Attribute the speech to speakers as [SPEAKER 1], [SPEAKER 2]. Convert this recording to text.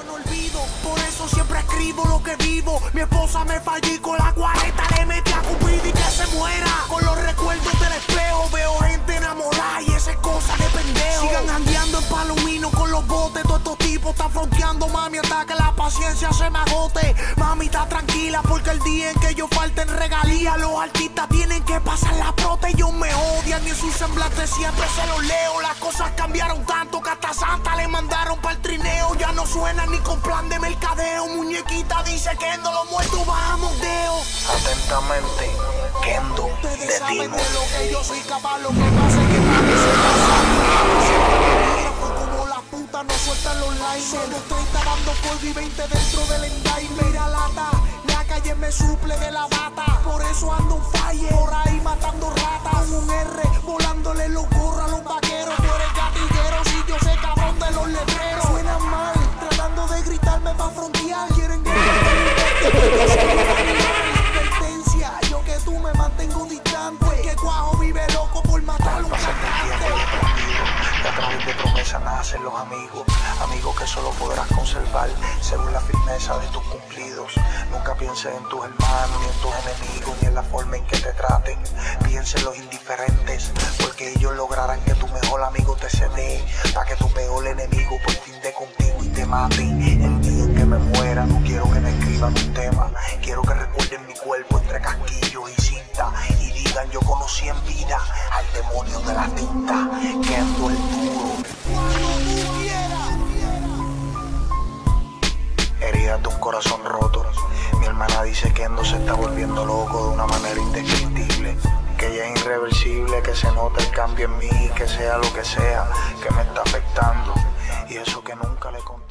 [SPEAKER 1] no olvido, por eso siempre escribo lo que vivo. Mi esposa me falló y con la 40 le metí a Cupido y que se muera. Con los recuerdos del espejo veo gente enamorada y esa es cosa de pendejo. Sigan jangueando en Palomino con los botes, todos estos tipos están fronteando, mami, hasta que la paciencia se me agote. Mami, está tranquila porque el día en que yo falte en regalía, los artistas tienen que pasar la prota. Ellos me odian y en su semblante siempre se los leo. Las cosas cambiaron tanto que hasta Santa le mandaron para el trineo. Ya no suena ni con plan de mercadeo. Muñequita dice que Kendo, los muertos bajamos deo.
[SPEAKER 2] Atentamente, Kendo
[SPEAKER 1] Ustedes saben
[SPEAKER 2] Dino.
[SPEAKER 1] de lo que yo soy capaz, lo que pasa es que parece como la puta no sueltan los likes. Somos 30 dando polvo y 20 dentro del endai. Mira lata, la calle me suple de la bata. Por eso ando un falle, por ahí matando ratas. Con un R, volándole los gorros a los vaqueros. Tú eres gatillero, si yo sé cabrón de los letreros. Suenan mal, tratando de gritarme pa' frontear. Quieren advertencia, yo que tú me mantengo distante. Porque Cuajo vive loco por matar un cantante.
[SPEAKER 2] A través de promesas nacen los amigos, amigos que solo podrás conservar según la firmeza de tus cumplidos. Nunca pienses en tus hermanos, ni en tus enemigos, ni en la forma en que te traten. Piensa en los indiferentes, porque ellos lograrán que tu mejor amigo te cede, para que tu peor enemigo por fin dé contigo y te mate. El día en que me muera, no quiero que me escriban un tema, quiero que recuerden mi cuerpo entre casquillos y cinta y digan: yo conocí en vida al demonio de la tinta, Kendo el duro. Heridas de un corazón roto. Mi hermana dice que Kendo se está volviendo loco de una manera indescriptible, que ya es irreversible, que se nota el cambio en mí, que sea lo que sea que me está afectando, y eso que nunca le conté.